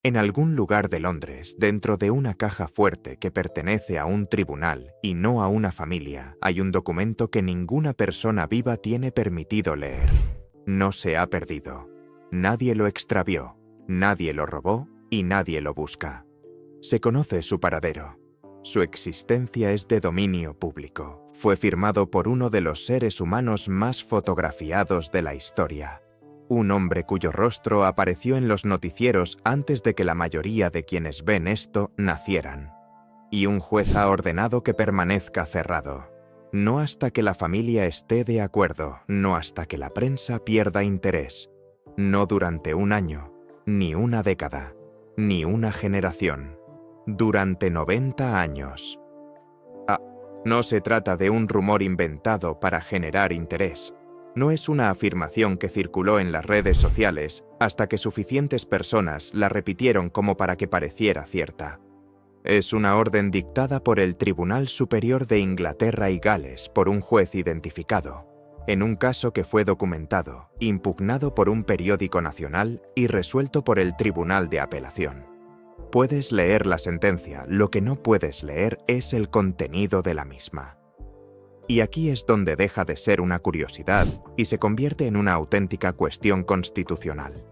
En algún lugar de Londres, dentro de una caja fuerte que pertenece a un tribunal y no a una familia, hay un documento que ninguna persona viva tiene permitido leer. No se ha perdido. Nadie lo extravió, nadie lo robó y nadie lo busca. Se conoce su paradero. Su existencia es de dominio público. Fue firmado por uno de los seres humanos más fotografiados de la historia. Un hombre cuyo rostro apareció en los noticieros antes de que la mayoría de quienes ven esto nacieran. Y un juez ha ordenado que permanezca cerrado. No hasta que la familia esté de acuerdo, no hasta que la prensa pierda interés. No durante un año, ni una década, ni una generación. Durante 90 años. No se trata de un rumor inventado para generar interés. No es una afirmación que circuló en las redes sociales hasta que suficientes personas la repitieron como para que pareciera cierta. Es una orden dictada por el Tribunal Superior de Inglaterra y Gales por un juez identificado, en un caso que fue documentado, impugnado por un periódico nacional y resuelto por el Tribunal de Apelación. Puedes leer la sentencia, lo que no puedes leer es el contenido de la misma. Y aquí es donde deja de ser una curiosidad y se convierte en una auténtica cuestión constitucional.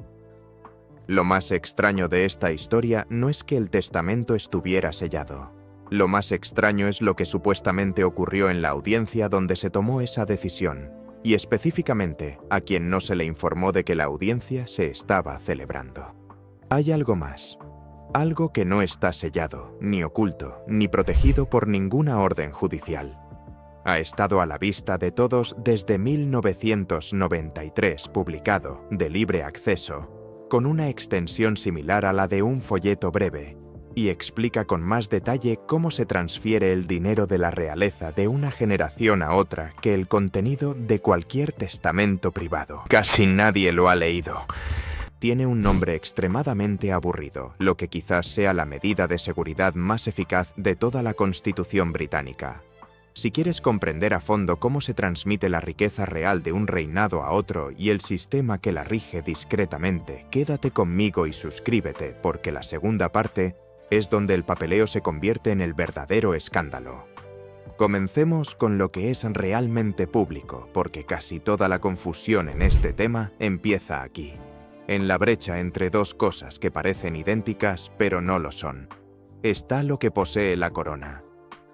Lo más extraño de esta historia no es que el testamento estuviera sellado. Lo más extraño es lo que supuestamente ocurrió en la audiencia donde se tomó esa decisión, y específicamente a quien no se le informó de que la audiencia se estaba celebrando. Hay algo más. Algo que no está sellado, ni oculto, ni protegido por ninguna orden judicial. Ha estado a la vista de todos desde 1993, publicado, de libre acceso, con una extensión similar a la de un folleto breve, y explica con más detalle cómo se transfiere el dinero de la realeza de una generación a otra que el contenido de cualquier testamento privado. Casi nadie lo ha leído. Tiene un nombre extremadamente aburrido, lo que quizás sea la medida de seguridad más eficaz de toda la Constitución británica. Si quieres comprender a fondo cómo se transmite la riqueza real de un reinado a otro y el sistema que la rige discretamente, quédate conmigo y suscríbete, porque la segunda parte es donde el papeleo se convierte en el verdadero escándalo. Comencemos con lo que es realmente público, porque casi toda la confusión en este tema empieza aquí, en la brecha entre dos cosas que parecen idénticas pero no lo son. Está lo que posee la corona.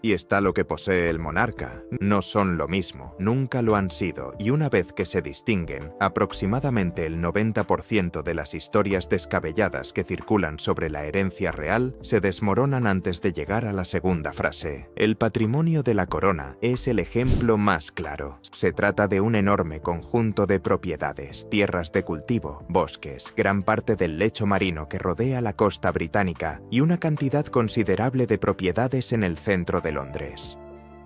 Y está lo que posee el monarca. No son lo mismo, nunca lo han sido, y una vez que se distinguen, aproximadamente el 90% de las historias descabelladas que circulan sobre la herencia real se desmoronan antes de llegar a la segunda frase. El patrimonio de la corona es el ejemplo más claro. Se trata de un enorme conjunto de propiedades, tierras de cultivo, bosques, gran parte del lecho marino que rodea la costa británica y una cantidad considerable de propiedades en el centro de Londres.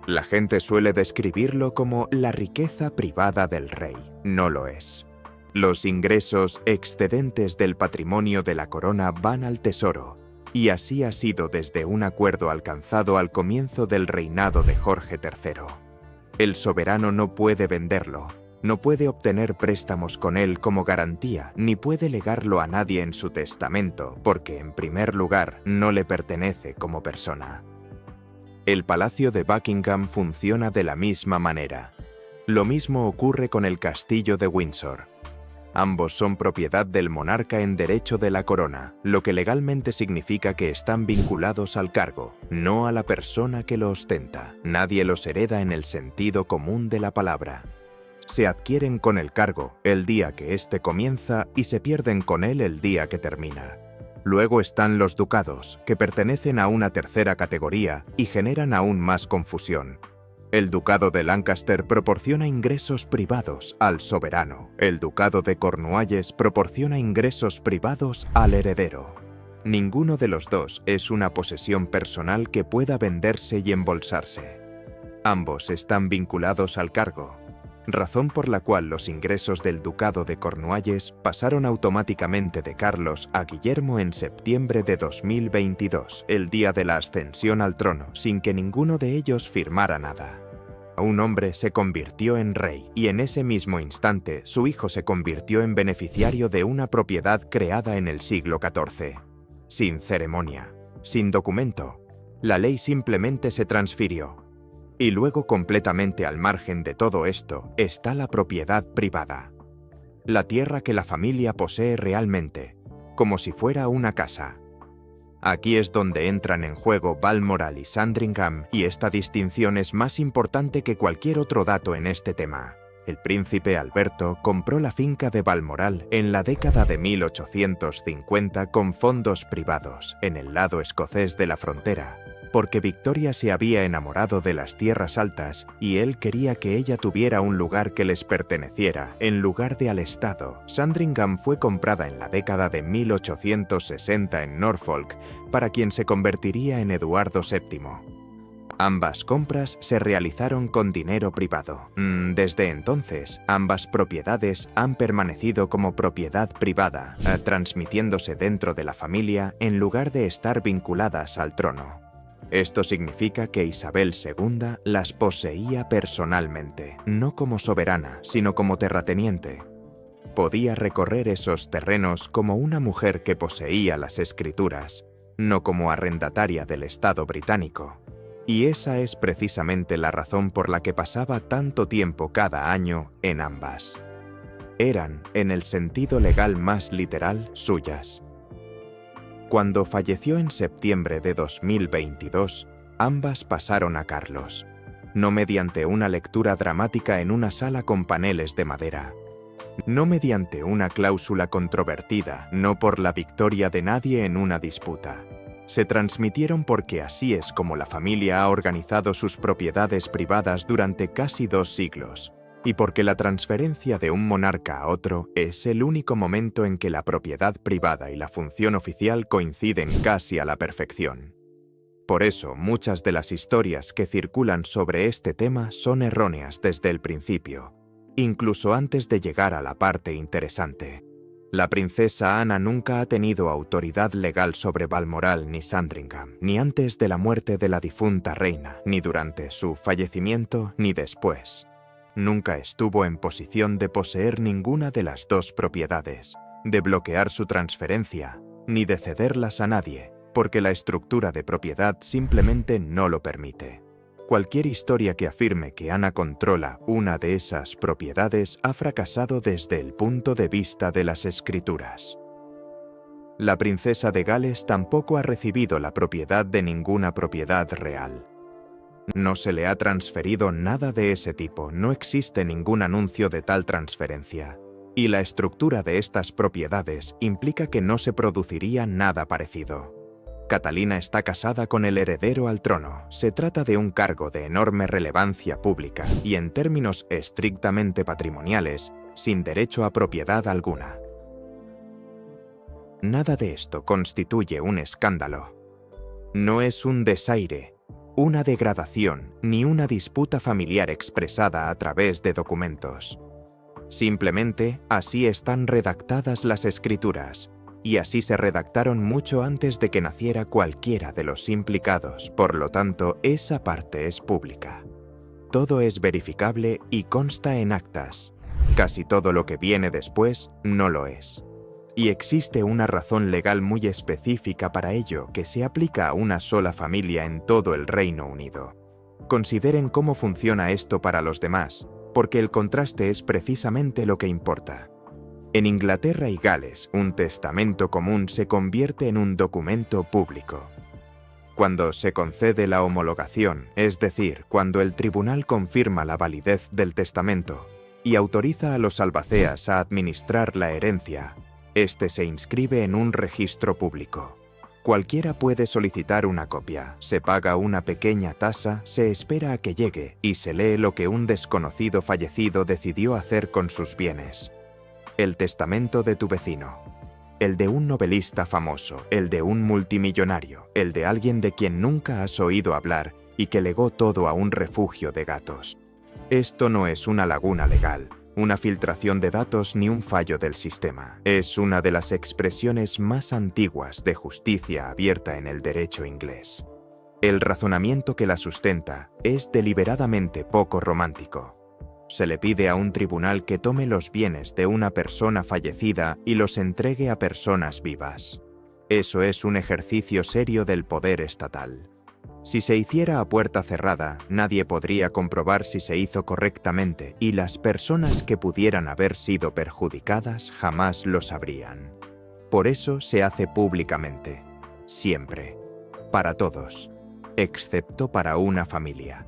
La gente suele describirlo como la riqueza privada del rey. No lo es. Los ingresos excedentes del patrimonio de la corona van al tesoro, y así ha sido desde un acuerdo alcanzado al comienzo del reinado de Jorge III. El soberano no puede venderlo, no puede obtener préstamos con él como garantía, ni puede legarlo a nadie en su testamento, porque en primer lugar no le pertenece como persona. El Palacio de Buckingham funciona de la misma manera. Lo mismo ocurre con el Castillo de Windsor. Ambos son propiedad del monarca en derecho de la corona, lo que legalmente significa que están vinculados al cargo, no a la persona que lo ostenta. Nadie los hereda en el sentido común de la palabra. Se adquieren con el cargo el día que éste comienza y se pierden con él el día que termina. Luego están los ducados, que pertenecen a una tercera categoría y generan aún más confusión. El ducado de Lancaster proporciona ingresos privados al soberano. El ducado de Cornualles proporciona ingresos privados al heredero. Ninguno de los dos es una posesión personal que pueda venderse y embolsarse. Ambos están vinculados al cargo, razón por la cual los ingresos del ducado de Cornualles pasaron automáticamente de Carlos a Guillermo en septiembre de 2022, el día de la ascensión al trono, sin que ninguno de ellos firmara nada. Un hombre se convirtió en rey y en ese mismo instante su hijo se convirtió en beneficiario de una propiedad creada en el siglo XIV. sin ceremonia, sin documento. La ley simplemente se transfirió. Y luego, completamente al margen de todo esto, está la propiedad privada. La tierra que la familia posee realmente, como si fuera una casa. Aquí es donde entran en juego Balmoral y Sandringham, y esta distinción es más importante que cualquier otro dato en este tema. El príncipe Alberto compró la finca de Balmoral en la década de 1850 con fondos privados, en el lado escocés de la frontera, porque Victoria se había enamorado de las tierras altas y él quería que ella tuviera un lugar que les perteneciera, en lugar de al Estado. Sandringham fue comprada en la década de 1860 en Norfolk, para quien se convertiría en Eduardo VII. Ambas compras se realizaron con dinero privado. Desde entonces, ambas propiedades han permanecido como propiedad privada, transmitiéndose dentro de la familia en lugar de estar vinculadas al trono. Esto significa que Isabel II las poseía personalmente, no como soberana, sino como terrateniente. Podía recorrer esos terrenos como una mujer que poseía las escrituras, no como arrendataria del Estado británico. Y esa es precisamente la razón por la que pasaba tanto tiempo cada año en ambas. Eran, en el sentido legal más literal, suyas. Cuando falleció en septiembre de 2022, ambas pasaron a Carlos, no mediante una lectura dramática en una sala con paneles de madera, no mediante una cláusula controvertida, no por la victoria de nadie en una disputa. Se transmitieron porque así es como la familia ha organizado sus propiedades privadas durante casi 2 siglos. Y porque la transferencia de un monarca a otro es el único momento en que la propiedad privada y la función oficial coinciden casi a la perfección. Por eso, muchas de las historias que circulan sobre este tema son erróneas desde el principio, incluso antes de llegar a la parte interesante. La princesa Ana nunca ha tenido autoridad legal sobre Balmoral ni Sandringham, ni antes de la muerte de la difunta reina, ni durante su fallecimiento, ni después. Nunca estuvo en posición de poseer ninguna de las 2 propiedades, de bloquear su transferencia, ni de cederlas a nadie, porque la estructura de propiedad simplemente no lo permite. Cualquier historia que afirme que Ana controla una de esas propiedades ha fracasado desde el punto de vista de las escrituras. La princesa de Gales tampoco ha recibido la propiedad de ninguna propiedad real. No se le ha transferido nada de ese tipo, no existe ningún anuncio de tal transferencia. Y la estructura de estas propiedades implica que no se produciría nada parecido. Catalina está casada con el heredero al trono. Se trata de un cargo de enorme relevancia pública y en términos estrictamente patrimoniales, sin derecho a propiedad alguna. Nada de esto constituye un escándalo. No es un desaire, una degradación, ni una disputa familiar expresada a través de documentos. Simplemente, así están redactadas las escrituras, y así se redactaron mucho antes de que naciera cualquiera de los implicados, por lo tanto, esa parte es pública. Todo es verificable y consta en actas. Casi todo lo que viene después no lo es. Y existe una razón legal muy específica para ello que se aplica a una sola familia en todo el Reino Unido. Consideren cómo funciona esto para los demás, porque el contraste es precisamente lo que importa. En Inglaterra y Gales, un testamento común se convierte en un documento público. Cuando se concede la homologación, es decir, cuando el tribunal confirma la validez del testamento y autoriza a los albaceas a administrar la herencia, este se inscribe en un registro público. Cualquiera puede solicitar una copia, se paga una pequeña tasa, se espera a que llegue y se lee lo que un desconocido fallecido decidió hacer con sus bienes. El testamento de tu vecino, el de un novelista famoso, el de un multimillonario, el de alguien de quien nunca has oído hablar y que legó todo a un refugio de gatos. Esto no es una laguna legal, una filtración de datos ni un fallo del sistema. Es una de las expresiones más antiguas de justicia abierta en el derecho inglés. El razonamiento que la sustenta es deliberadamente poco romántico. Se le pide a un tribunal que tome los bienes de una persona fallecida y los entregue a personas vivas. Eso es un ejercicio serio del poder estatal. Si se hiciera a puerta cerrada, nadie podría comprobar si se hizo correctamente y las personas que pudieran haber sido perjudicadas jamás lo sabrían. Por eso se hace públicamente, siempre, para todos, excepto para una familia.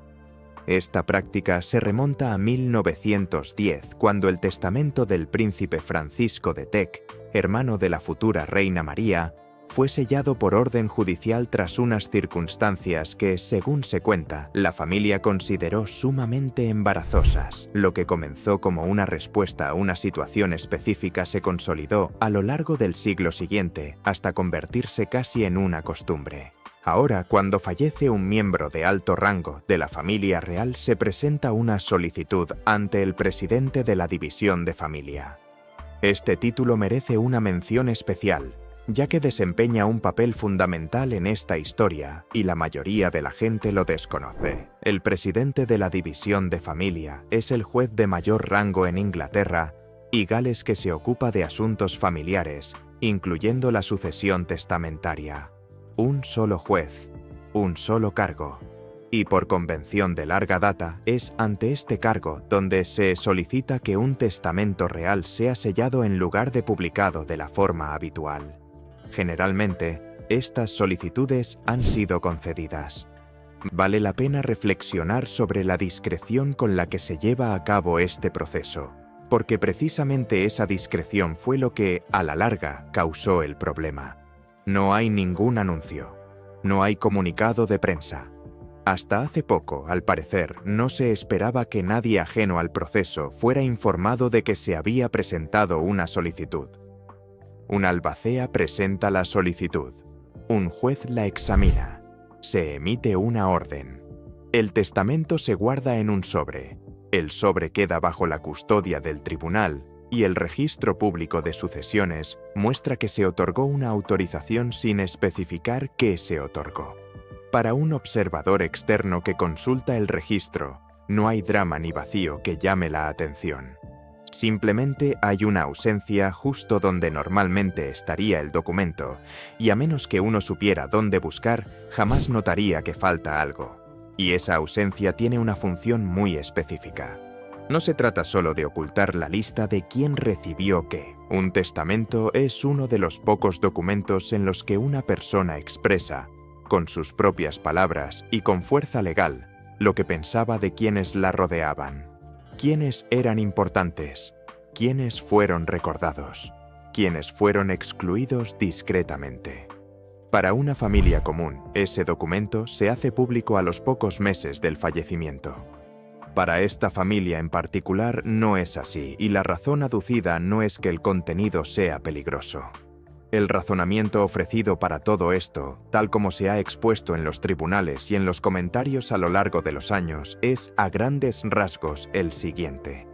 Esta práctica se remonta a 1910, cuando el testamento del príncipe Francisco de Teck, hermano de la futura reina María, fue sellado por orden judicial tras unas circunstancias que, según se cuenta, la familia consideró sumamente embarazosas. Lo que comenzó como una respuesta a una situación específica se consolidó a lo largo del siglo siguiente, hasta convertirse casi en una costumbre. Ahora, cuando fallece un miembro de alto rango de la familia real, se presenta una solicitud ante el presidente de la División de Familia. Este título merece una mención especial, ya que desempeña un papel fundamental en esta historia y la mayoría de la gente lo desconoce. El presidente de la División de Familia es el juez de mayor rango en Inglaterra y Gales que se ocupa de asuntos familiares, incluyendo la sucesión testamentaria. Un solo juez, un solo cargo. Y por convención de larga data, es ante este cargo donde se solicita que un testamento real sea sellado en lugar de publicado de la forma habitual. Generalmente, estas solicitudes han sido concedidas. Vale la pena reflexionar sobre la discreción con la que se lleva a cabo este proceso, porque precisamente esa discreción fue lo que, a la larga, causó el problema. No hay ningún anuncio, no hay comunicado de prensa. Hasta hace poco, al parecer, no se esperaba que nadie ajeno al proceso fuera informado de que se había presentado una solicitud. Un albacea presenta la solicitud. Un juez la examina. Se emite una orden. El testamento se guarda en un sobre. El sobre queda bajo la custodia del tribunal y el registro público de sucesiones muestra que se otorgó una autorización sin especificar qué se otorgó. Para un observador externo que consulta el registro, no hay drama ni vacío que llame la atención. Simplemente hay una ausencia justo donde normalmente estaría el documento, y a menos que uno supiera dónde buscar, jamás notaría que falta algo. Y esa ausencia tiene una función muy específica. No se trata solo de ocultar la lista de quién recibió qué. Un testamento es uno de los pocos documentos en los que una persona expresa, con sus propias palabras y con fuerza legal, lo que pensaba de quienes la rodeaban. ¿Quiénes eran importantes? ¿Quiénes fueron recordados? ¿Quiénes fueron excluidos discretamente? Para una familia común, ese documento se hace público a los pocos meses del fallecimiento. Para esta familia en particular no es así, y la razón aducida no es que el contenido sea peligroso. El razonamiento ofrecido para todo esto, tal como se ha expuesto en los tribunales y en los comentarios a lo largo de los años, es a grandes rasgos el siguiente.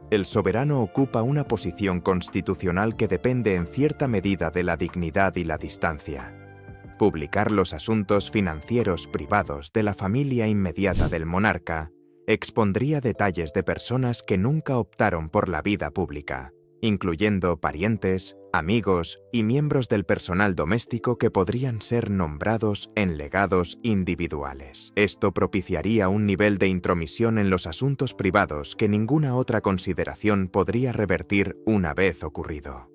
El soberano ocupa una posición constitucional que depende en cierta medida de la dignidad y la distancia. Publicar los asuntos financieros privados de la familia inmediata del monarca expondría detalles de personas que nunca optaron por la vida pública, incluyendo parientes, amigos y miembros del personal doméstico que podrían ser nombrados en legados individuales. Esto propiciaría un nivel de intromisión en los asuntos privados que ninguna otra consideración podría revertir una vez ocurrido.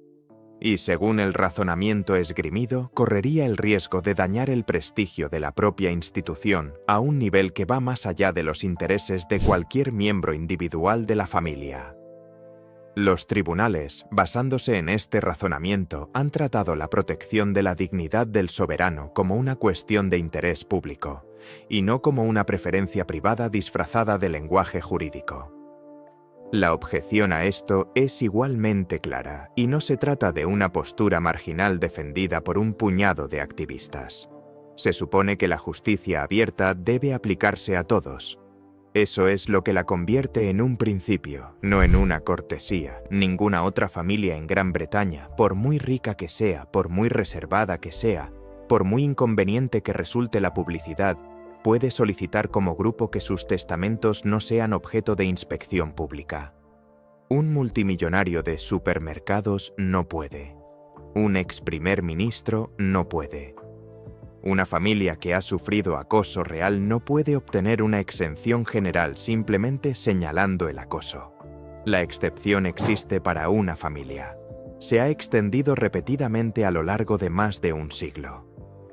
Y según el razonamiento esgrimido, correría el riesgo de dañar el prestigio de la propia institución a un nivel que va más allá de los intereses de cualquier miembro individual de la familia. Los tribunales, basándose en este razonamiento, han tratado la protección de la dignidad del soberano como una cuestión de interés público, y no como una preferencia privada disfrazada de lenguaje jurídico. La objeción a esto es igualmente clara, y no se trata de una postura marginal defendida por un puñado de activistas. Se supone que la justicia abierta debe aplicarse a todos. Eso es lo que la convierte en un principio, no en una cortesía. Ninguna otra familia en Gran Bretaña, por muy rica que sea, por muy reservada que sea, por muy inconveniente que resulte la publicidad, puede solicitar como grupo que sus testamentos no sean objeto de inspección pública. Un multimillonario de supermercados no puede. Un ex primer ministro no puede. Una familia que ha sufrido acoso real no puede obtener una exención general simplemente señalando el acoso. La excepción existe para una familia. Se ha extendido repetidamente a lo largo de más de un siglo.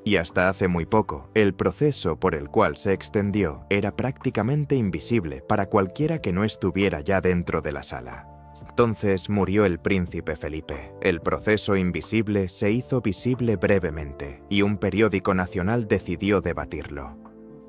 Y hasta hace muy poco, el proceso por el cual se extendió era prácticamente invisible para cualquiera que no estuviera ya dentro de la sala. Entonces murió el príncipe Felipe. El proceso invisible se hizo visible brevemente y un periódico nacional decidió debatirlo.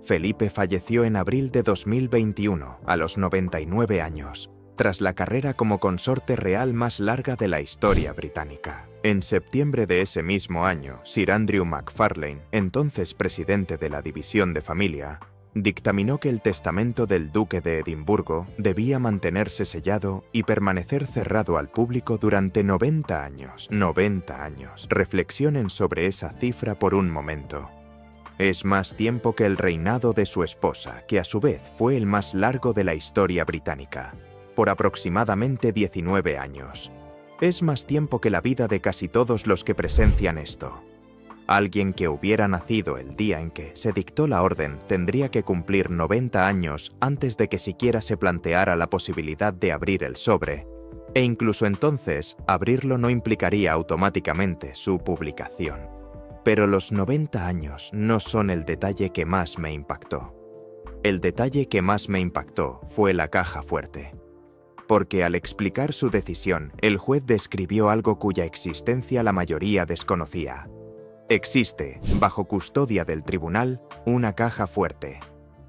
Felipe falleció en abril de 2021, a los 99 años, tras la carrera como consorte real más larga de la historia británica. En septiembre de ese mismo año, Sir Andrew MacFarlane, entonces presidente de la División de Familia, dictaminó que el testamento del duque de Edimburgo debía mantenerse sellado y permanecer cerrado al público durante 90 años. 90 años. Reflexionen sobre esa cifra por un momento. Es más tiempo que el reinado de su esposa, que a su vez fue el más largo de la historia británica, por aproximadamente 19 años. Es más tiempo que la vida de casi todos los que presencian esto. Alguien que hubiera nacido el día en que se dictó la orden tendría que cumplir 90 años antes de que siquiera se planteara la posibilidad de abrir el sobre, e incluso entonces abrirlo no implicaría automáticamente su publicación. Pero los 90 años no son el detalle que más me impactó. El detalle que más me impactó fue la caja fuerte. Porque al explicar su decisión, el juez describió algo cuya existencia la mayoría desconocía. Existe, bajo custodia del tribunal, una caja fuerte.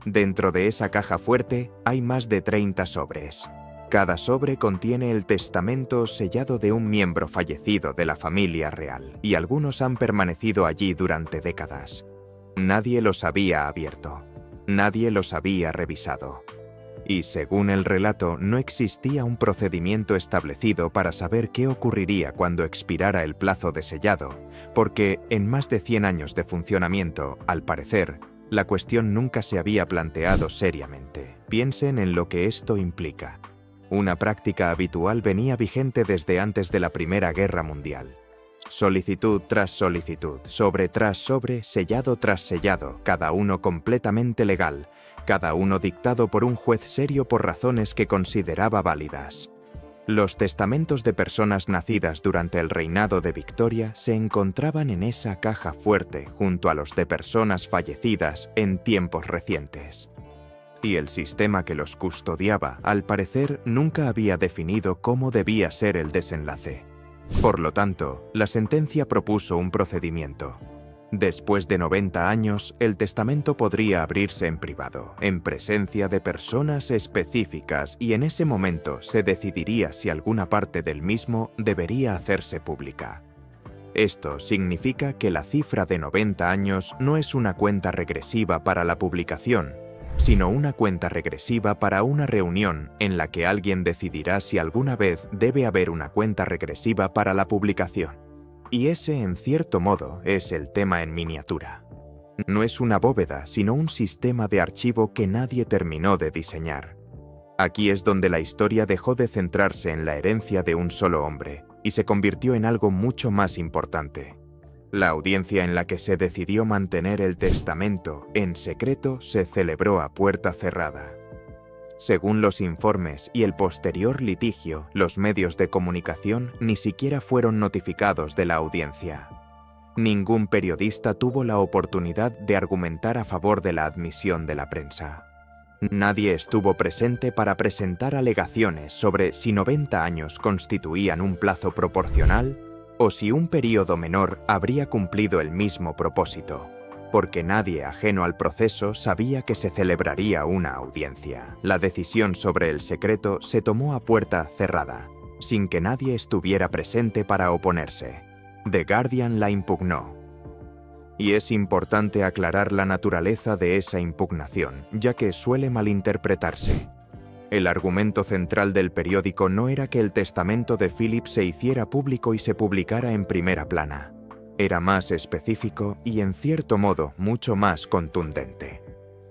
Dentro de esa caja fuerte hay más de 30 sobres. Cada sobre contiene el testamento sellado de un miembro fallecido de la familia real, y algunos han permanecido allí durante décadas. Nadie los había abierto. Nadie los había revisado. Y según el relato, no existía un procedimiento establecido para saber qué ocurriría cuando expirara el plazo de sellado, porque en más de 100 años de funcionamiento, al parecer, la cuestión nunca se había planteado seriamente. Piensen en lo que esto implica. Una práctica habitual venía vigente desde antes de la Primera Guerra Mundial. Solicitud tras solicitud, sobre tras sobre, sellado tras sellado, cada uno completamente legal, cada uno dictado por un juez serio por razones que consideraba válidas. Los testamentos de personas nacidas durante el reinado de Victoria se encontraban en esa caja fuerte junto a los de personas fallecidas en tiempos recientes. Y el sistema que los custodiaba, al parecer, nunca había definido cómo debía ser el desenlace. Por lo tanto, la sentencia propuso un procedimiento. Después de 90 años, el testamento podría abrirse en privado, en presencia de personas específicas, y en ese momento se decidiría si alguna parte del mismo debería hacerse pública. Esto significa que la cifra de 90 años no es una cuenta regresiva para la publicación, sino una cuenta regresiva para una reunión en la que alguien decidirá si alguna vez debe haber una cuenta regresiva para la publicación. Y ese, en cierto modo, es el tema en miniatura. No es una bóveda, sino un sistema de archivo que nadie terminó de diseñar. Aquí es donde la historia dejó de centrarse en la herencia de un solo hombre y se convirtió en algo mucho más importante. La audiencia en la que se decidió mantener el testamento en secreto se celebró a puerta cerrada. Según los informes y el posterior litigio, los medios de comunicación ni siquiera fueron notificados de la audiencia. Ningún periodista tuvo la oportunidad de argumentar a favor de la admisión de la prensa. Nadie estuvo presente para presentar alegaciones sobre si 90 años constituían un plazo proporcional o si un período menor habría cumplido el mismo propósito, porque nadie ajeno al proceso sabía que se celebraría una audiencia. La decisión sobre el secreto se tomó a puerta cerrada, sin que nadie estuviera presente para oponerse. The Guardian la impugnó. Y es importante aclarar la naturaleza de esa impugnación, ya que suele malinterpretarse. El argumento central del periódico no era que el testamento de Philip se hiciera público y se publicara en primera plana. Era más específico y, en cierto modo, mucho más contundente.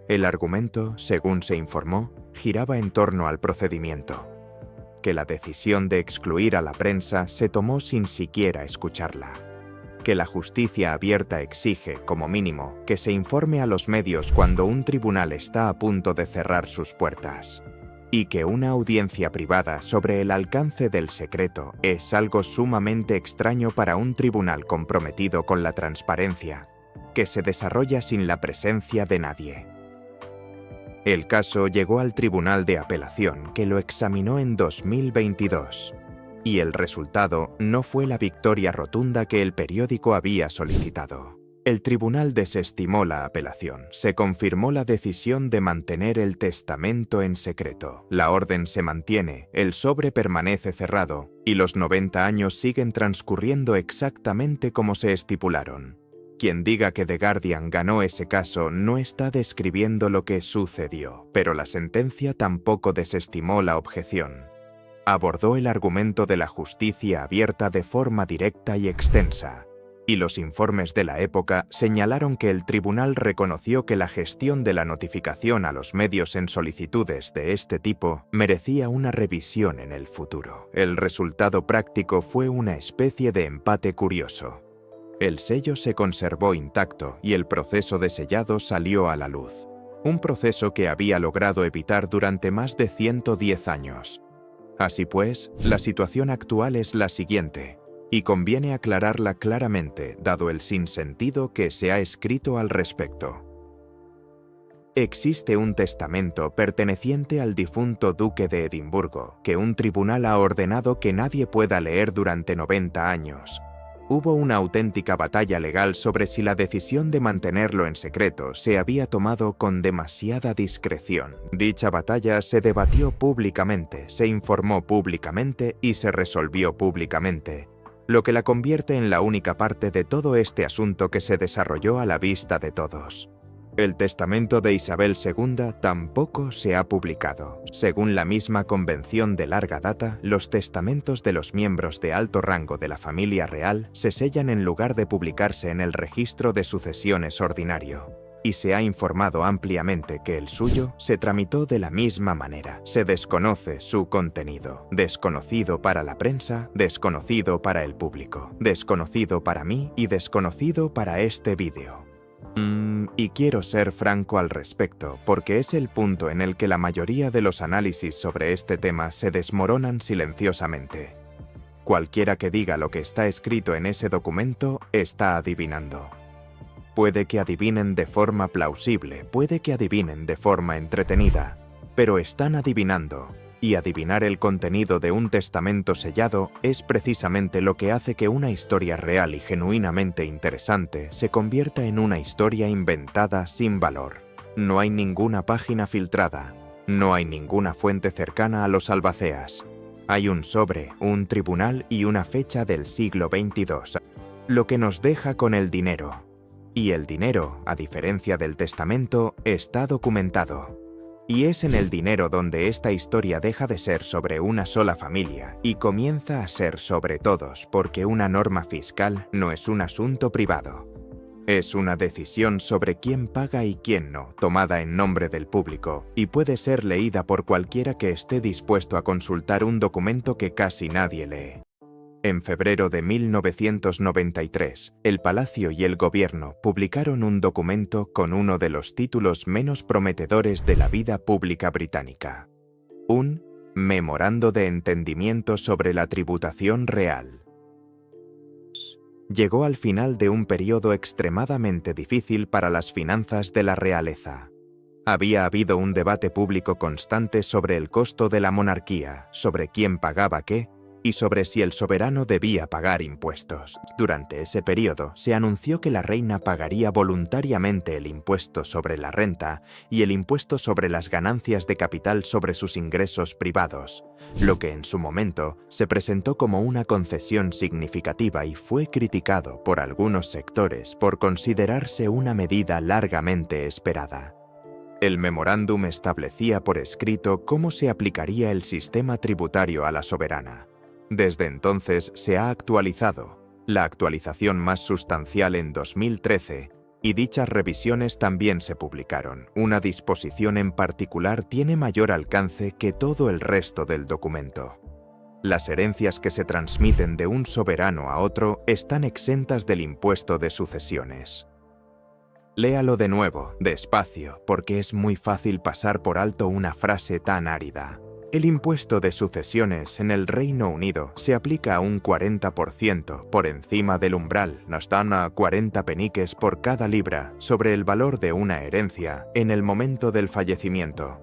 El argumento, según se informó, giraba en torno al procedimiento. que la decisión de excluir a la prensa se tomó sin siquiera escucharla, que la justicia abierta exige, como mínimo, que se informe a los medios cuando un tribunal está a punto de cerrar sus puertas, y que una audiencia privada sobre el alcance del secreto es algo sumamente extraño para un tribunal comprometido con la transparencia, que se desarrolla sin la presencia de nadie. El caso llegó al Tribunal de Apelación, que lo examinó en 2022, y el resultado no fue la victoria rotunda que el periódico había solicitado. El tribunal desestimó la apelación, se confirmó la decisión de mantener el testamento en secreto. La orden se mantiene, el sobre permanece cerrado, y los 90 años siguen transcurriendo exactamente como se estipularon. Quien diga que The Guardian ganó ese caso no está describiendo lo que sucedió, pero la sentencia tampoco desestimó la objeción. Abordó el argumento de la justicia abierta de forma directa y extensa, y los informes de la época señalaron que el tribunal reconoció que la gestión de la notificación a los medios en solicitudes de este tipo merecía una revisión en el futuro. El resultado práctico fue una especie de empate curioso. El sello se conservó intacto y el proceso de sellado salió a la luz, un proceso que había logrado evitar durante más de 110 años. Así pues, la situación actual es la siguiente, y conviene aclararla claramente, dado el sinsentido que se ha escrito al respecto. Existe un testamento perteneciente al difunto duque de Edimburgo, que un tribunal ha ordenado que nadie pueda leer durante 90 años. Hubo una auténtica batalla legal sobre si la decisión de mantenerlo en secreto se había tomado con demasiada discreción. Dicha batalla se debatió públicamente, se informó públicamente y se resolvió públicamente, lo que la convierte en la única parte de todo este asunto que se desarrolló a la vista de todos. El testamento de Isabel II tampoco se ha publicado. Según la misma convención de larga data, los testamentos de los miembros de alto rango de la familia real se sellan en lugar de publicarse en el registro de sucesiones ordinario. Y se ha informado ampliamente que el suyo se tramitó de la misma manera. Se desconoce su contenido. Desconocido para la prensa, desconocido para el público, desconocido para mí y desconocido para este vídeo. Y quiero ser franco al respecto, porque es el punto en el que la mayoría de los análisis sobre este tema se desmoronan silenciosamente. Cualquiera que diga lo que está escrito en ese documento está adivinando. Puede que adivinen de forma plausible, puede que adivinen de forma entretenida, pero están adivinando, y adivinar el contenido de un testamento sellado es precisamente lo que hace que una historia real y genuinamente interesante se convierta en una historia inventada sin valor. No hay ninguna página filtrada, no hay ninguna fuente cercana a los albaceas. Hay un sobre, un tribunal y una fecha del siglo XXII, lo que nos deja con el dinero. Y el dinero, a diferencia del testamento, está documentado. Y es en el dinero donde esta historia deja de ser sobre una sola familia y comienza a ser sobre todos, porque una norma fiscal no es un asunto privado. Es una decisión sobre quién paga y quién no, tomada en nombre del público, y puede ser leída por cualquiera que esté dispuesto a consultar un documento que casi nadie lee. En febrero de 1993, el Palacio y el Gobierno publicaron un documento con uno de los títulos menos prometedores de la vida pública británica. Un Memorando de Entendimiento sobre la Tributación Real. Llegó al final de un periodo extremadamente difícil para las finanzas de la realeza. Había habido un debate público constante sobre el costo de la monarquía, sobre quién pagaba qué, y sobre si el soberano debía pagar impuestos. Durante ese periodo se anunció que la reina pagaría voluntariamente el impuesto sobre la renta y el impuesto sobre las ganancias de capital sobre sus ingresos privados, lo que en su momento se presentó como una concesión significativa y fue criticado por algunos sectores por considerarse una medida largamente esperada. El memorándum establecía por escrito cómo se aplicaría el sistema tributario a la soberana. Desde entonces se ha actualizado, la actualización más sustancial en 2013, y dichas revisiones también se publicaron. Una disposición en particular tiene mayor alcance que todo el resto del documento. Las herencias que se transmiten de un soberano a otro están exentas del impuesto de sucesiones. Léalo de nuevo, despacio, porque es muy fácil pasar por alto una frase tan árida. El impuesto de sucesiones en el Reino Unido se aplica a un 40% por encima del umbral, nos dan a 40 peniques por cada libra sobre el valor de una herencia en el momento del fallecimiento.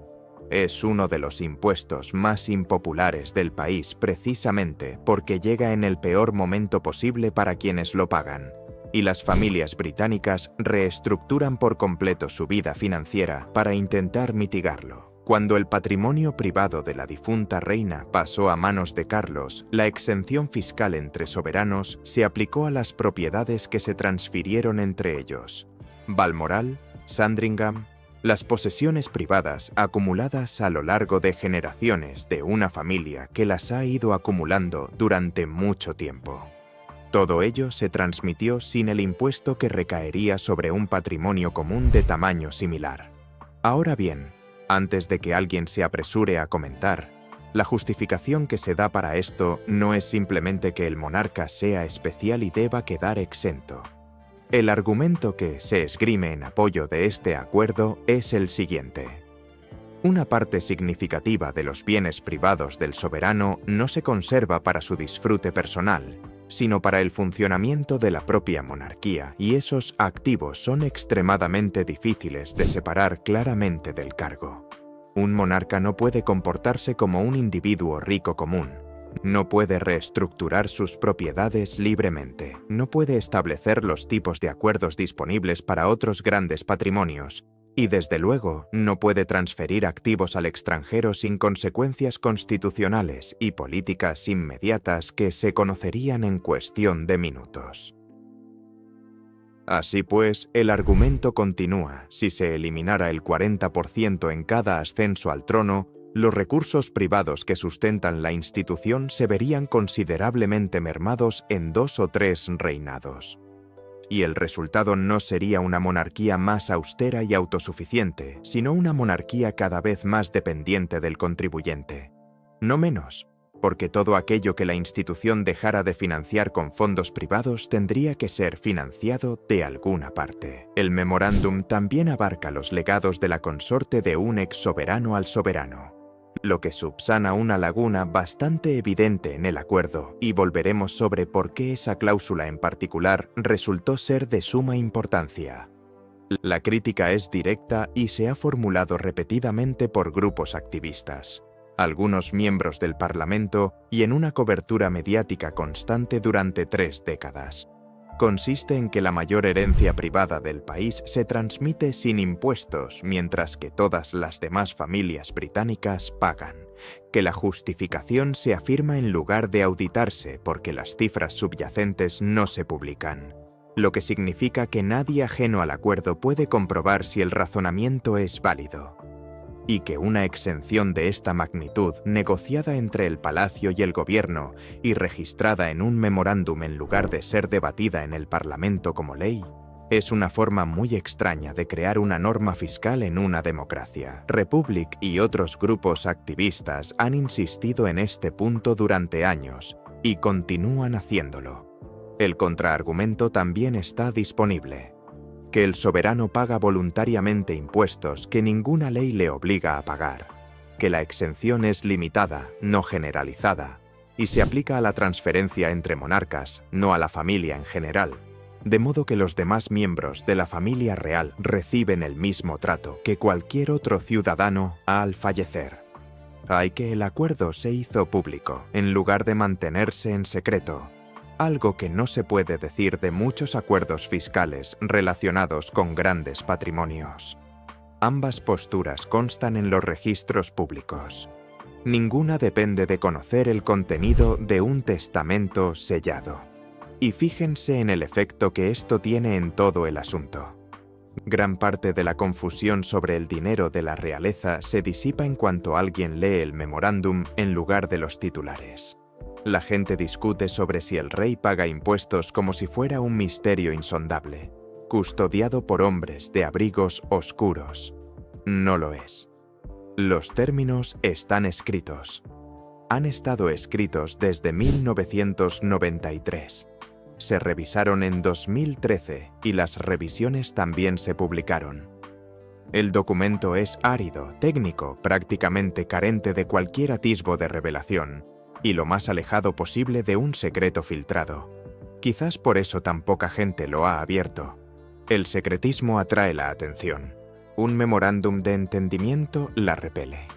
Es uno de los impuestos más impopulares del país precisamente porque llega en el peor momento posible para quienes lo pagan, y las familias británicas reestructuran por completo su vida financiera para intentar mitigarlo. Cuando el patrimonio privado de la difunta reina pasó a manos de Carlos, la exención fiscal entre soberanos se aplicó a las propiedades que se transfirieron entre ellos. Balmoral, Sandringham, las posesiones privadas acumuladas a lo largo de generaciones de una familia que las ha ido acumulando durante mucho tiempo. Todo ello se transmitió sin el impuesto que recaería sobre un patrimonio común de tamaño similar. Ahora bien, antes de que alguien se apresure a comentar, la justificación que se da para esto no es simplemente que el monarca sea especial y deba quedar exento. El argumento que se esgrime en apoyo de este acuerdo es el siguiente. Una parte significativa de los bienes privados del soberano no se conserva para su disfrute personal, sino para el funcionamiento de la propia monarquía, y esos activos son extremadamente difíciles de separar claramente del cargo. Un monarca no puede comportarse como un individuo rico común, no puede reestructurar sus propiedades libremente, no puede establecer los tipos de acuerdos disponibles para otros grandes patrimonios, y desde luego no puede transferir activos al extranjero sin consecuencias constitucionales y políticas inmediatas que se conocerían en cuestión de minutos. Así pues, el argumento continúa: si se eliminara el 40% en cada ascenso al trono, los recursos privados que sustentan la institución se verían considerablemente mermados en 2 o 3 reinados. Y el resultado no sería una monarquía más austera y autosuficiente, sino una monarquía cada vez más dependiente del contribuyente. No menos, porque todo aquello que la institución dejara de financiar con fondos privados tendría que ser financiado de alguna parte. El memorándum también abarca los legados de la consorte de un ex soberano al soberano, lo que subsana una laguna bastante evidente en el acuerdo, y volveremos sobre por qué esa cláusula en particular resultó ser de suma importancia. La crítica es directa y se ha formulado repetidamente por grupos activistas, algunos miembros del Parlamento y en una cobertura mediática constante durante 3 décadas. Consiste en que la mayor herencia privada del país se transmite sin impuestos, mientras que todas las demás familias británicas pagan, que la justificación se afirma en lugar de auditarse porque las cifras subyacentes no se publican, lo que significa que nadie ajeno al acuerdo puede comprobar si el razonamiento es válido, y que una exención de esta magnitud, negociada entre el Palacio y el Gobierno y registrada en un memorándum en lugar de ser debatida en el Parlamento como ley, es una forma muy extraña de crear una norma fiscal en una democracia. Republic y otros grupos activistas han insistido en este punto durante años y continúan haciéndolo. El contraargumento también está disponible: que el soberano paga voluntariamente impuestos que ninguna ley le obliga a pagar, que la exención es limitada, no generalizada, y se aplica a la transferencia entre monarcas, no a la familia en general, de modo que los demás miembros de la familia real reciben el mismo trato que cualquier otro ciudadano al fallecer. Hay que el acuerdo se hizo público, en lugar de mantenerse en secreto, algo que no se puede decir de muchos acuerdos fiscales relacionados con grandes patrimonios. Ambas posturas constan en los registros públicos. Ninguna depende de conocer el contenido de un testamento sellado. Y fíjense en el efecto que esto tiene en todo el asunto. Gran parte de la confusión sobre el dinero de la realeza se disipa en cuanto alguien lee el memorándum en lugar de los titulares. La gente discute sobre si el rey paga impuestos como si fuera un misterio insondable, custodiado por hombres de abrigos oscuros. No lo es. Los términos están escritos. han estado escritos desde 1993. Se revisaron en 2013 y las revisiones también se publicaron. El documento es árido, técnico, prácticamente carente de cualquier atisbo de revelación y lo más alejado posible de un secreto filtrado. Quizás por eso tan poca gente lo ha abierto. El secretismo atrae la atención. Un memorándum de entendimiento la repele.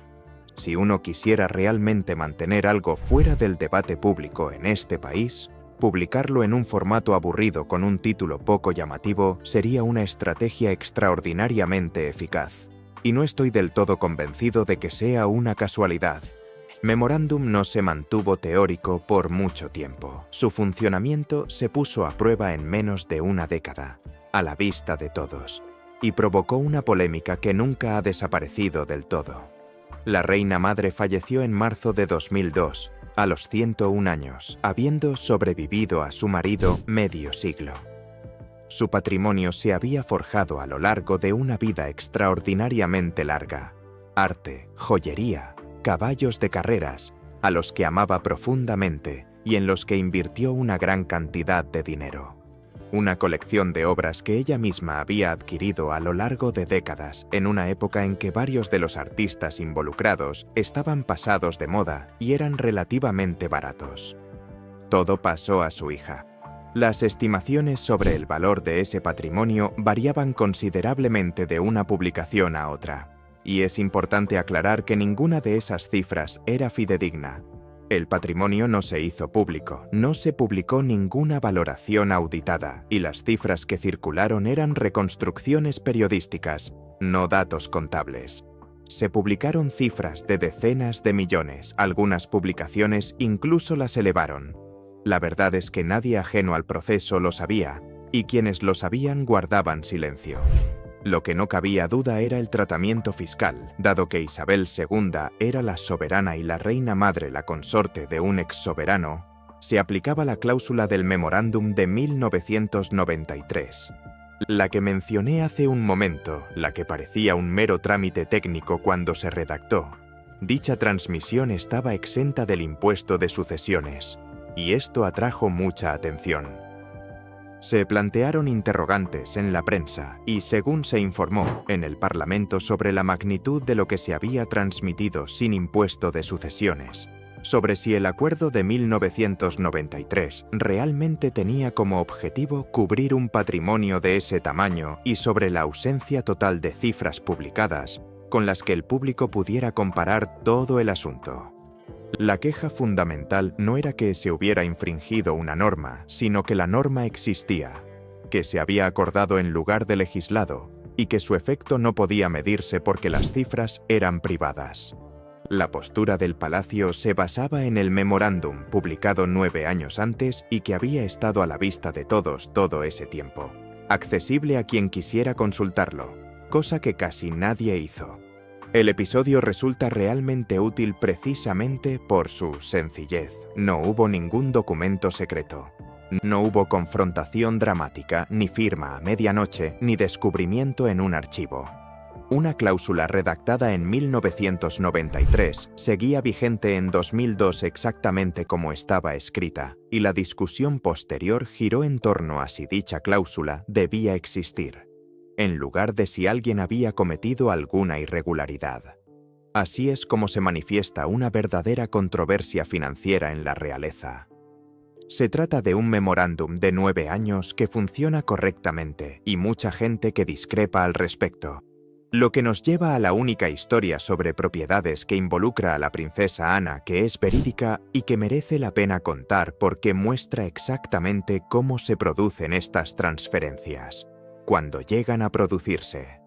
Si uno quisiera realmente mantener algo fuera del debate público en este país, publicarlo en un formato aburrido con un título poco llamativo sería una estrategia extraordinariamente eficaz. Y no estoy del todo convencido de que sea una casualidad. Memorándum no se mantuvo teórico por mucho tiempo. Su funcionamiento se puso a prueba en menos de una década, a la vista de todos, y provocó una polémica que nunca ha desaparecido del todo. La reina madre falleció en marzo de 2002, a los 101 años, habiendo sobrevivido a su marido medio siglo. Su patrimonio se había forjado a lo largo de una vida extraordinariamente larga. Arte, joyería, caballos de carreras, a los que amaba profundamente y en los que invirtió una gran cantidad de dinero. Una colección de obras que ella misma había adquirido a lo largo de décadas, en una época en que varios de los artistas involucrados estaban pasados de moda y eran relativamente baratos. Todo pasó a su hija. Las estimaciones sobre el valor de ese patrimonio variaban considerablemente de una publicación a otra, y es importante aclarar que ninguna de esas cifras era fidedigna. El patrimonio no se hizo público, no se publicó ninguna valoración auditada, y las cifras que circularon eran reconstrucciones periodísticas, no datos contables. Se publicaron cifras de decenas de millones, algunas publicaciones incluso las elevaron. La verdad es que nadie ajeno al proceso lo sabía, y quienes lo sabían guardaban silencio. Lo que no cabía duda era el tratamiento fiscal, dado que Isabel II era la soberana y la reina madre la consorte de un ex-soberano, se aplicaba la cláusula del memorándum de 1993. La que mencioné hace un momento, la que parecía un mero trámite técnico cuando se redactó. Dicha transmisión estaba exenta del impuesto de sucesiones, y esto atrajo mucha atención. Se plantearon interrogantes en la prensa y, según se informó, en el Parlamento sobre la magnitud de lo que se había transmitido sin impuesto de sucesiones, sobre si el acuerdo de 1993 realmente tenía como objetivo cubrir un patrimonio de ese tamaño y sobre la ausencia total de cifras publicadas con las que el público pudiera comparar todo el asunto. La queja fundamental no era que se hubiera infringido una norma, sino que la norma existía, que se había acordado en lugar de legislado y que su efecto no podía medirse porque las cifras eran privadas. La postura del Palacio se basaba en el memorándum publicado 9 años antes y que había estado a la vista de todos todo ese tiempo, accesible a quien quisiera consultarlo, cosa que casi nadie hizo. El episodio resulta realmente útil precisamente por su sencillez. No hubo ningún documento secreto. No hubo confrontación dramática, ni firma a medianoche, ni descubrimiento en un archivo. Una cláusula redactada en 1993 seguía vigente en 2002 exactamente como estaba escrita, y la discusión posterior giró en torno a si dicha cláusula debía existir, en lugar de si alguien había cometido alguna irregularidad. Así es como se manifiesta una verdadera controversia financiera en la realeza. Se trata de un memorándum de 9 años que funciona correctamente y mucha gente que discrepa al respecto. Lo que nos lleva a la única historia sobre propiedades que involucra a la princesa Ana que es verídica y que merece la pena contar porque muestra exactamente cómo se producen estas transferencias, cuando llegan a producirse.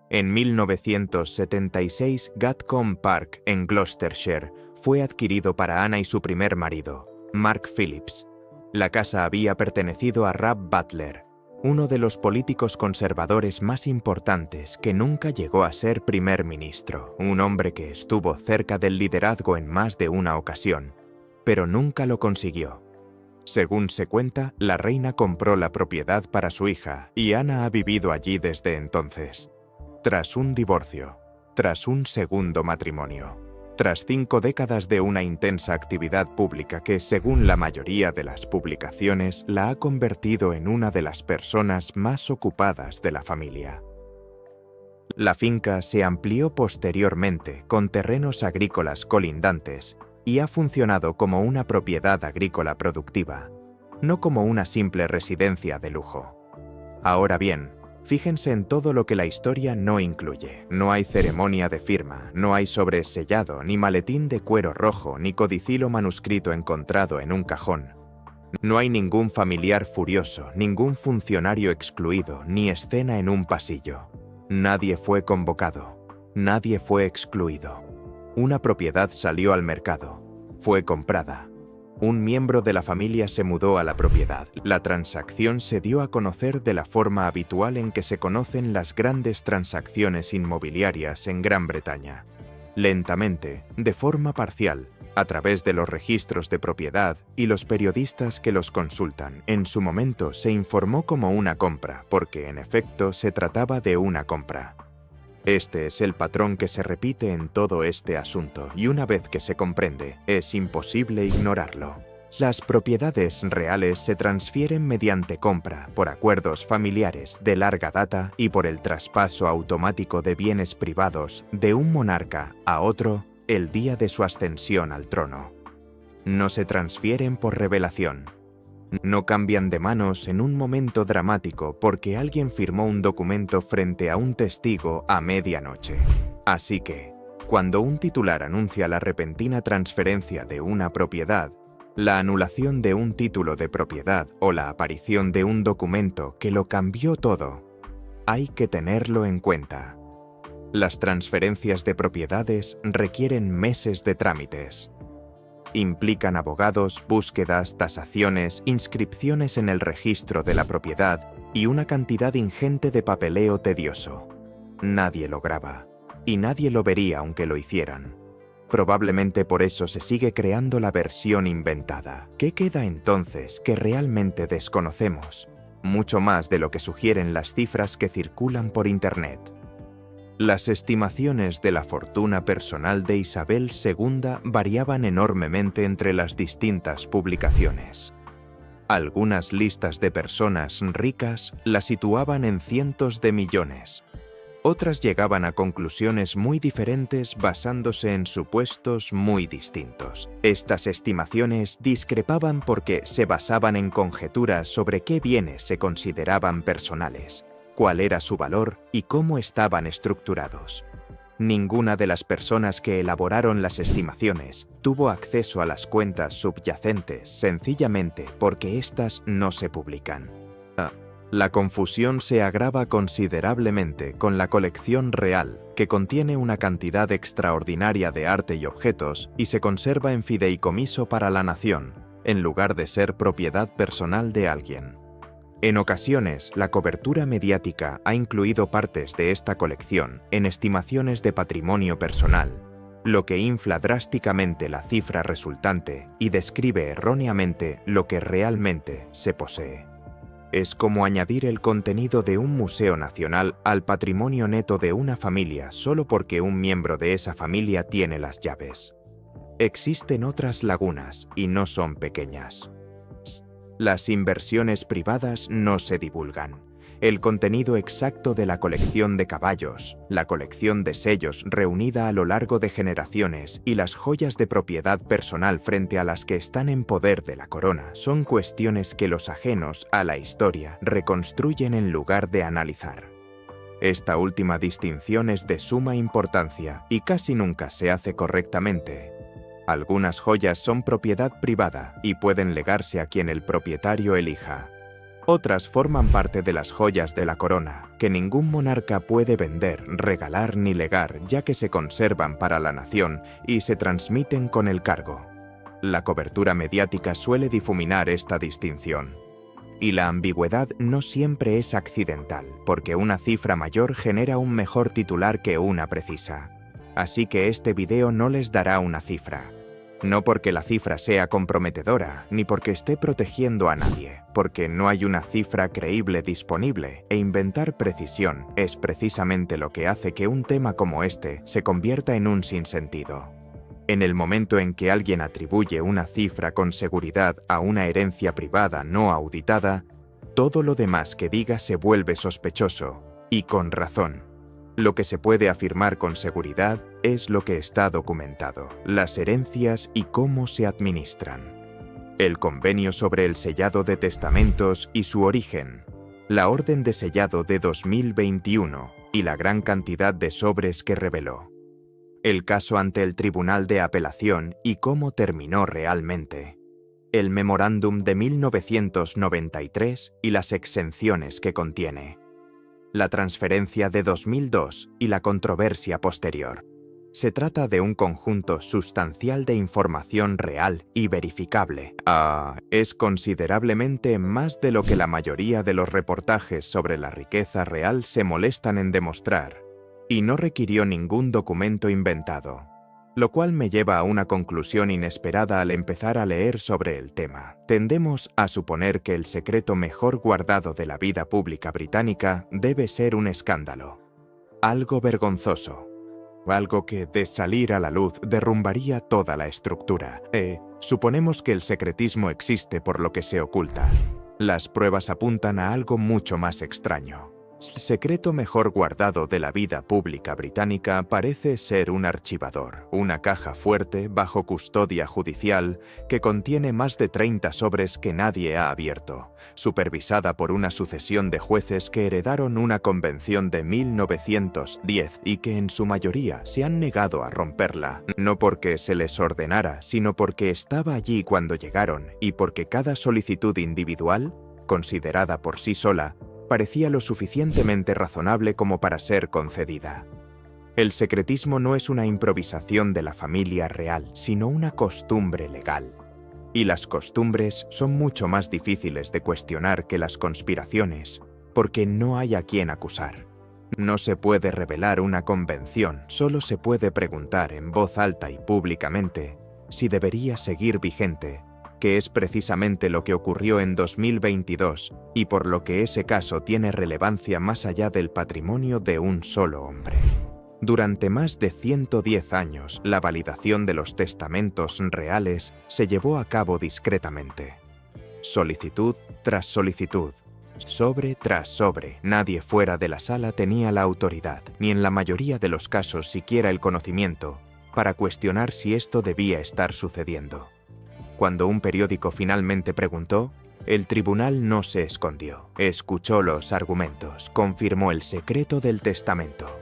En 1976, Gatcombe Park, en Gloucestershire, fue adquirido para Ana y su primer marido, Mark Phillips. La casa había pertenecido a Rab Butler, uno de los políticos conservadores más importantes que nunca llegó a ser primer ministro, un hombre que estuvo cerca del liderazgo en más de una ocasión, pero nunca lo consiguió. Según se cuenta, la reina compró la propiedad para su hija y Ana ha vivido allí desde entonces. Tras un divorcio, tras un segundo matrimonio, Tras 5 décadas de una intensa actividad pública que, según la mayoría de las publicaciones, la ha convertido en una de las personas más ocupadas de la familia. La finca se amplió posteriormente con terrenos agrícolas colindantes y ha funcionado como una propiedad agrícola productiva, no como una simple residencia de lujo. Ahora bien, fíjense en todo lo que la historia no incluye. No hay ceremonia de firma, no hay sobresellado, ni maletín de cuero rojo, ni codicilo manuscrito encontrado en un cajón. No hay ningún familiar furioso, ningún funcionario excluido, ni escena en un pasillo. Nadie fue convocado, nadie fue excluido. Una propiedad salió al mercado, fue comprada. Un miembro de la familia se mudó a la propiedad. La transacción se dio a conocer de la forma habitual en que se conocen las grandes transacciones inmobiliarias en Gran Bretaña. Lentamente, de forma parcial, a través de los registros de propiedad y los periodistas que los consultan. En su momento se informó como una compra, porque en efecto se trataba de una compra. Este es el patrón que se repite en todo este asunto, y una vez que se comprende, es imposible ignorarlo. Las propiedades reales se transfieren mediante compra, por acuerdos familiares de larga data y por el traspaso automático de bienes privados de un monarca a otro el día de su ascensión al trono. No se transfieren por revelación. No cambian de manos en un momento dramático porque alguien firmó un documento frente a un testigo a medianoche. Así que, cuando un titular anuncia la repentina transferencia de una propiedad, la anulación de un título de propiedad o la aparición de un documento que lo cambió todo, hay que tenerlo en cuenta. Las transferencias de propiedades requieren meses de trámites. Implican abogados, búsquedas, tasaciones, inscripciones en el registro de la propiedad y una cantidad ingente de papeleo tedioso. Nadie lo graba, y nadie lo vería aunque lo hicieran. Probablemente por eso se sigue creando la versión inventada. ¿Qué queda entonces que realmente desconocemos? Mucho más de lo que sugieren las cifras que circulan por Internet. Las estimaciones de la fortuna personal de Isabel II variaban enormemente entre las distintas publicaciones. Algunas listas de personas ricas la situaban en cientos de millones. Otras llegaban a conclusiones muy diferentes basándose en supuestos muy distintos. Estas estimaciones discrepaban porque se basaban en conjeturas sobre qué bienes se consideraban personales, cuál era su valor y cómo estaban estructurados. Ninguna de las personas que elaboraron las estimaciones tuvo acceso a las cuentas subyacentes sencillamente porque éstas no se publican. La confusión se agrava considerablemente con la colección real, que contiene una cantidad extraordinaria de arte y objetos y se conserva en fideicomiso para la nación, en lugar de ser propiedad personal de alguien. En ocasiones, la cobertura mediática ha incluido partes de esta colección en estimaciones de patrimonio personal, lo que infla drásticamente la cifra resultante y describe erróneamente lo que realmente se posee. Es como añadir el contenido de un museo nacional al patrimonio neto de una familia solo porque un miembro de esa familia tiene las llaves. Existen otras lagunas y no son pequeñas. Las inversiones privadas no se divulgan. El contenido exacto de la colección de caballos, la colección de sellos reunida a lo largo de generaciones y las joyas de propiedad personal frente a las que están en poder de la corona son cuestiones que los ajenos a la historia reconstruyen en lugar de analizar. Esta última distinción es de suma importancia y casi nunca se hace correctamente. Algunas joyas son propiedad privada y pueden legarse a quien el propietario elija. Otras forman parte de las joyas de la corona, que ningún monarca puede vender, regalar ni legar, ya que se conservan para la nación y se transmiten con el cargo. La cobertura mediática suele difuminar esta distinción. Y la ambigüedad no siempre es accidental, porque una cifra mayor genera un mejor titular que una precisa. Así que este video no les dará una cifra. No porque la cifra sea comprometedora, ni porque esté protegiendo a nadie, porque no hay una cifra creíble disponible, e inventar precisión es precisamente lo que hace que un tema como este se convierta en un sinsentido. En el momento en que alguien atribuye una cifra con seguridad a una herencia privada no auditada, todo lo demás que diga se vuelve sospechoso, y con razón. Lo que se puede afirmar con seguridad es lo que está documentado, las herencias y cómo se administran. El convenio sobre el sellado de testamentos y su origen, la orden de sellado de 2021 y la gran cantidad de sobres que reveló. El caso ante el Tribunal de Apelación y cómo terminó realmente. El memorándum de 1993 y las exenciones que contiene. La transferencia de 2002 y la controversia posterior. Se trata de un conjunto sustancial de información real y verificable. Es considerablemente más de lo que la mayoría de los reportajes sobre la riqueza real se molestan en demostrar, y no requirió ningún documento inventado, lo cual me lleva a una conclusión inesperada al empezar a leer sobre el tema. Tendemos a suponer que el secreto mejor guardado de la vida pública británica debe ser un escándalo, algo vergonzoso, algo que, de salir a la luz, derrumbaría toda la estructura. Suponemos que el secretismo existe por lo que se oculta. Las pruebas apuntan a algo mucho más extraño. El secreto mejor guardado de la vida pública británica parece ser un archivador, una caja fuerte bajo custodia judicial que contiene más de 30 sobres que nadie ha abierto, supervisada por una sucesión de jueces que heredaron una convención de 1910 y que en su mayoría se han negado a romperla, no porque se les ordenara, sino porque estaba allí cuando llegaron y porque cada solicitud individual, considerada por sí sola, parecía lo suficientemente razonable como para ser concedida. El secretismo no es una improvisación de la familia real, sino una costumbre legal. Y las costumbres son mucho más difíciles de cuestionar que las conspiraciones, porque no hay a quien acusar. No se puede revelar una convención, solo se puede preguntar en voz alta y públicamente si debería seguir vigente, que es precisamente lo que ocurrió en 2022 y por lo que ese caso tiene relevancia más allá del patrimonio de un solo hombre. Durante más de 110 años, la validación de los testamentos reales se llevó a cabo discretamente. Solicitud tras solicitud, sobre tras sobre, nadie fuera de la sala tenía la autoridad, ni en la mayoría de los casos siquiera el conocimiento, para cuestionar si esto debía estar sucediendo. Cuando un periódico finalmente preguntó, el tribunal no se escondió, escuchó los argumentos, confirmó el secreto del testamento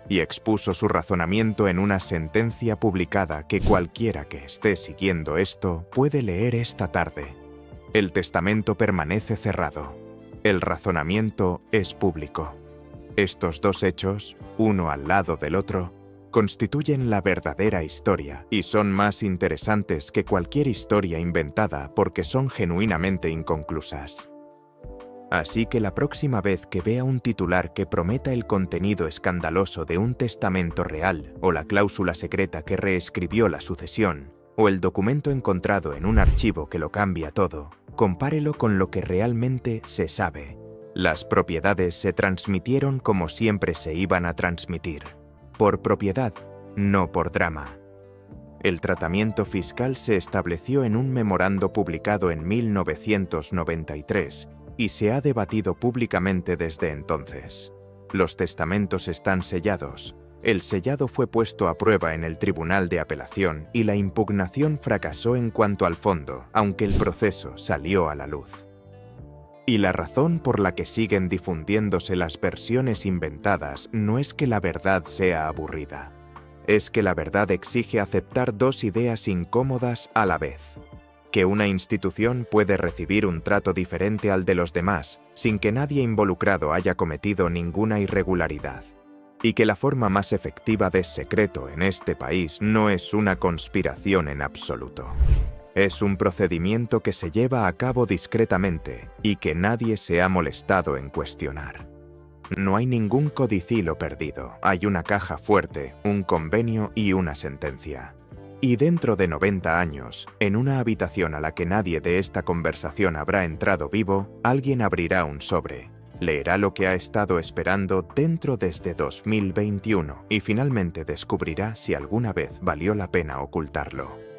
y expuso su razonamiento en una sentencia publicada que cualquiera que esté siguiendo esto puede leer esta tarde. El testamento permanece cerrado. El razonamiento es público. Estos dos hechos, uno al lado del otro, constituyen la verdadera historia y son más interesantes que cualquier historia inventada porque son genuinamente inconclusas. Así que la próxima vez que vea un titular que prometa el contenido escandaloso de un testamento real o la cláusula secreta que reescribió la sucesión o el documento encontrado en un archivo que lo cambia todo, compárelo con lo que realmente se sabe. Las propiedades se transmitieron como siempre se iban a transmitir. Por propiedad, no por drama. El tratamiento fiscal se estableció en un memorando publicado en 1993 y se ha debatido públicamente desde entonces. Los testamentos están sellados. El sellado fue puesto a prueba en el Tribunal de Apelación y la impugnación fracasó en cuanto al fondo, aunque el proceso salió a la luz. Y la razón por la que siguen difundiéndose las versiones inventadas no es que la verdad sea aburrida. Es que la verdad exige aceptar dos ideas incómodas a la vez. Que una institución puede recibir un trato diferente al de los demás, sin que nadie involucrado haya cometido ninguna irregularidad. Y que la forma más efectiva de secreto en este país no es una conspiración en absoluto. Es un procedimiento que se lleva a cabo discretamente y que nadie se ha molestado en cuestionar. No hay ningún codicilo perdido, hay una caja fuerte, un convenio y una sentencia. Y dentro de 90 años, en una habitación a la que nadie de esta conversación habrá entrado vivo, alguien abrirá un sobre, Leerá lo que ha estado esperando dentro desde 2021 y finalmente descubrirá si alguna vez valió la pena ocultarlo.